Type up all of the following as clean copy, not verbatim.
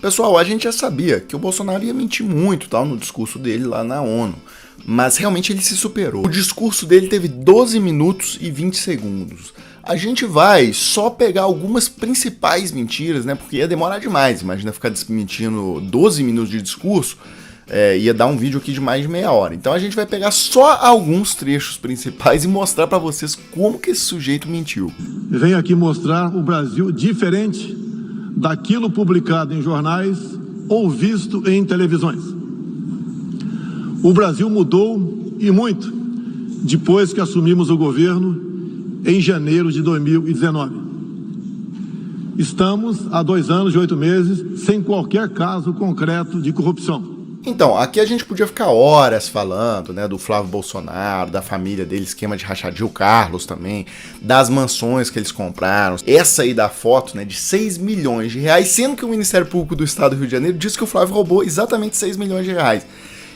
Pessoal, a gente já sabia que o Bolsonaro ia mentir muito, tal, no discurso dele lá na ONU. Mas realmente ele se superou. O discurso dele teve 12 minutos e 20 segundos. A gente vai só pegar algumas principais mentiras, né? Porque ia demorar demais. Imagina ficar desmentindo 12 minutos de discurso. Ia dar um vídeo aqui de mais de meia hora. Então a gente vai pegar só alguns trechos principais e mostrar pra vocês como que esse sujeito mentiu. Venho aqui mostrar o Brasil diferente daquilo publicado em jornais ou visto em televisões. O Brasil mudou e muito depois que assumimos o governo em janeiro de 2019. Estamos há 2 anos e 8 meses sem qualquer caso concreto de corrupção. Então, aqui a gente podia ficar horas falando, né, do Flávio Bolsonaro, da família dele, esquema de rachadinha, o Carlos também, das mansões que eles compraram. Essa aí da foto, né, de 6 milhões de reais, sendo que o Ministério Público do Estado do Rio de Janeiro disse que o Flávio roubou exatamente 6 milhões de reais.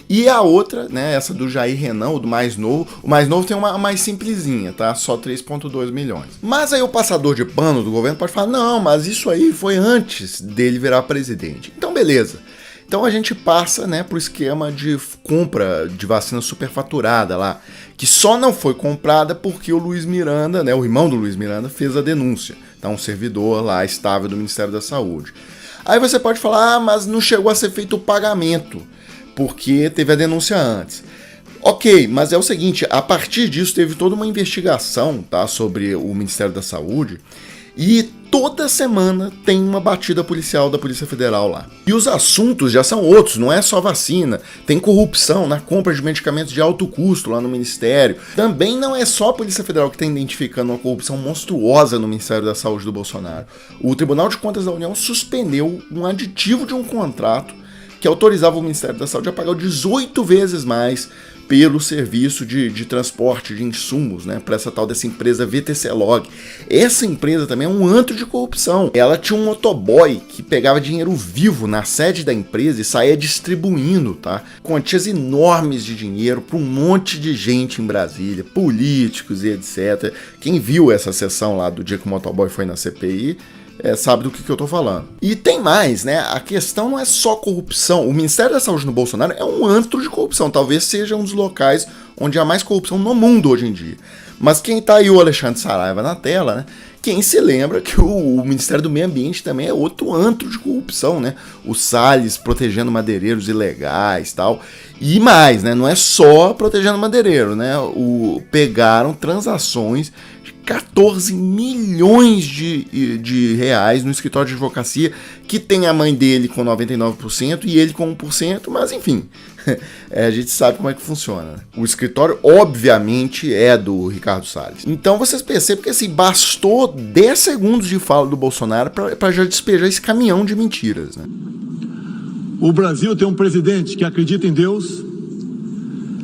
E a outra, né, essa do Jair Renan, o do mais novo, o mais novo tem uma mais simplesinha, tá? Só 3,2 milhões. Mas aí o passador de pano do governo pode falar, não, mas isso aí foi antes dele virar presidente. Então beleza. Então a gente passa, né, pro esquema de compra de vacina superfaturada lá, que só não foi comprada porque o Luiz Miranda, né, o irmão do Luiz Miranda, fez a denúncia. Então um servidor lá estável do Ministério da Saúde. Aí você pode falar, mas não chegou a ser feito o pagamento, porque teve a denúncia antes. Ok, mas é o seguinte, a partir disso teve toda uma investigação, tá, sobre o Ministério da Saúde, e toda semana tem uma batida policial da Polícia Federal lá. E os assuntos já são outros, não é só vacina. Tem corrupção na compra de medicamentos de alto custo lá no Ministério. Também não é só a Polícia Federal que está identificando uma corrupção monstruosa no Ministério da Saúde do Bolsonaro. O Tribunal de Contas da União suspendeu um aditivo de um contrato que autorizava o Ministério da Saúde a pagar 18 vezes mais pelo serviço de transporte de insumos, né, para essa tal dessa empresa VTC Log. Essa empresa também é um antro de corrupção. Ela tinha um motoboy que pegava dinheiro vivo na sede da empresa e saía distribuindo, tá, quantias enormes de dinheiro para um monte de gente em Brasília, políticos e etc. Quem viu essa sessão lá do dia que o motoboy foi na CPI, sabe do que eu tô falando. E tem mais, né? A questão não é só corrupção. O Ministério da Saúde no Bolsonaro é um antro de corrupção. Talvez seja um dos locais onde há mais corrupção no mundo hoje em dia. Mas quem tá aí o Alexandre Saraiva na tela, né? Quem se lembra que o Ministério do Meio Ambiente também é outro antro de corrupção, né? O Salles protegendo madeireiros ilegais e tal. E mais, né? Não é só protegendo madeireiro, né? Pegaram transações de 14 milhões de reais no escritório de advocacia, que tem a mãe dele com 99% e ele com 1%, mas enfim, a gente sabe como é que funciona. O escritório, obviamente, é do Ricardo Salles. Então vocês percebem que assim, bastou 10 segundos de fala do Bolsonaro para já despejar esse caminhão de mentiras, né? O Brasil tem um presidente que acredita em Deus,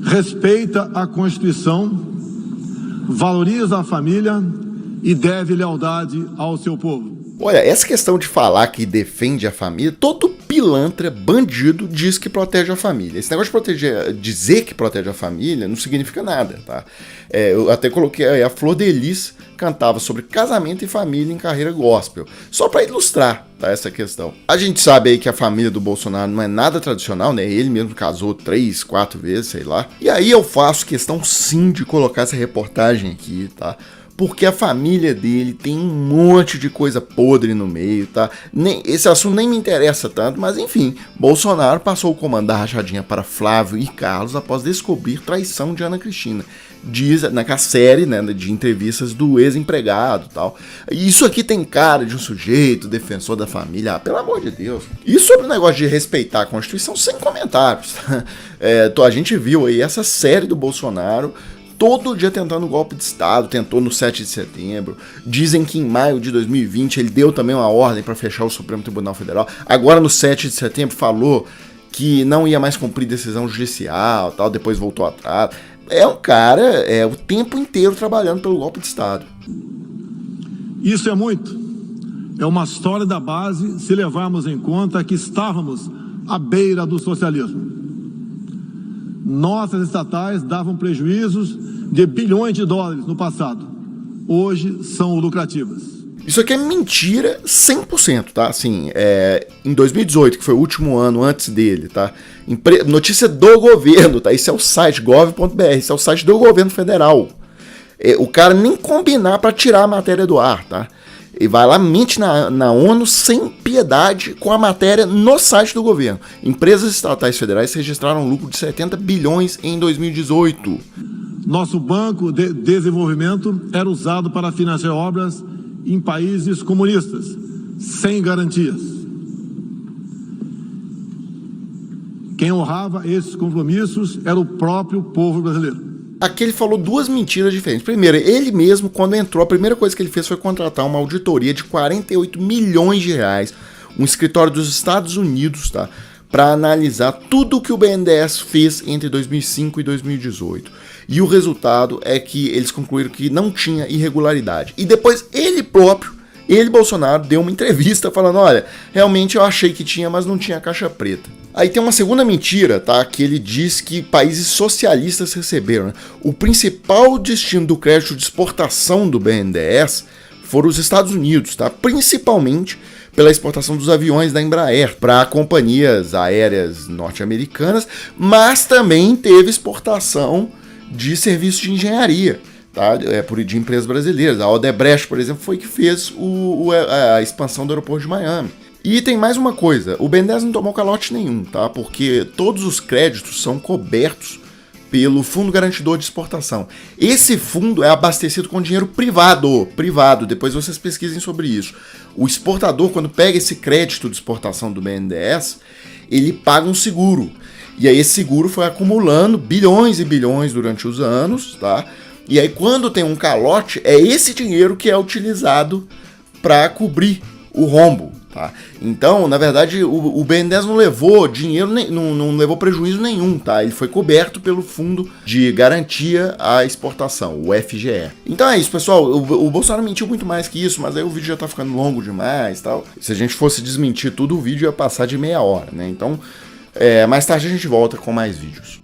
respeita a Constituição, valoriza a família e deve lealdade ao seu povo. Olha, essa questão de falar que defende a família, todo pilantra, bandido, diz que protege a família. Esse negócio de dizer que protege a família não significa nada, tá? Eu até coloquei a Flor de Lis cantava sobre casamento e família em carreira gospel, só para ilustrar, tá, essa questão. A gente sabe aí que a família do Bolsonaro não é nada tradicional, né? Ele mesmo casou 3, 4 vezes, sei lá. E aí eu faço questão sim de colocar essa reportagem aqui, tá? Porque a família dele tem um monte de coisa podre no meio, tá? Esse assunto nem me interessa tanto, mas enfim, Bolsonaro passou o comando da rachadinha para Flávio e Carlos após descobrir traição de Ana Cristina. Diz naquela série, né, de entrevistas do ex-empregado e tal. Isso aqui tem cara de um sujeito defensor da família, pelo amor de Deus. E sobre o negócio de respeitar a Constituição, sem comentários. A gente viu aí essa série do Bolsonaro todo dia tentando golpe de Estado, tentou no 7 de setembro. Dizem que em maio de 2020 ele deu também uma ordem para fechar o Supremo Tribunal Federal. Agora no 7 de setembro falou que não ia mais cumprir decisão judicial, tal, depois voltou atrás. É um cara, o tempo inteiro trabalhando pelo golpe de Estado. Isso é muito. É uma história da base se levarmos em conta que estávamos à beira do socialismo. Nossas estatais davam prejuízos de bilhões de dólares no passado. Hoje são lucrativas. Isso aqui é mentira 100%, tá? Assim, em 2018, que foi o último ano antes dele, tá? Notícia do governo, tá? Esse é o site, gov.br, esse é o site do governo federal. O cara nem combinar para tirar a matéria do ar, tá? E vai lá, mente na ONU sem piedade com a matéria no site do governo. Empresas estatais federais registraram um lucro de 70 bilhões em 2018. Nosso Banco de Desenvolvimento era usado para financiar obras em países comunistas, sem garantias. Quem honrava esses compromissos era o próprio povo brasileiro. Aqui ele falou duas mentiras diferentes. Primeiro, ele mesmo, quando entrou, a primeira coisa que ele fez foi contratar uma auditoria de 48 milhões de reais, um escritório dos Estados Unidos, tá? Para analisar tudo o que o BNDES fez entre 2005 e 2018. E o resultado é que eles concluíram que não tinha irregularidade. E depois ele próprio, Bolsonaro, deu uma entrevista falando, olha, realmente eu achei que tinha, mas não tinha caixa preta. Aí tem uma segunda mentira, tá? Que ele diz que países socialistas receberam, né? O principal destino do crédito de exportação do BNDES foram os Estados Unidos, tá? Principalmente pela exportação dos aviões da Embraer para companhias aéreas norte-americanas, mas também teve exportação de serviços de engenharia, tá? De empresas brasileiras. A Odebrecht, por exemplo, foi que fez a expansão do aeroporto de Miami. E tem mais uma coisa, o BNDES não tomou calote nenhum, tá? Porque todos os créditos são cobertos pelo Fundo Garantidor de Exportação. Esse fundo é abastecido com dinheiro privado, depois vocês pesquisem sobre isso. O exportador, quando pega esse crédito de exportação do BNDES, ele paga um seguro. E aí esse seguro foi acumulando bilhões e bilhões durante os anos, tá? E aí quando tem um calote, é esse dinheiro que é utilizado para cobrir o rombo. Tá? Então, na verdade, o BNDES não levou dinheiro, não levou prejuízo nenhum, tá? Ele foi coberto pelo Fundo de Garantia à Exportação, o FGE. Então é isso, pessoal. O Bolsonaro mentiu muito mais que isso, mas aí o vídeo já tá ficando longo demais, tal. Se a gente fosse desmentir tudo, o vídeo ia passar de meia hora, né? Então, mais tarde a gente volta com mais vídeos.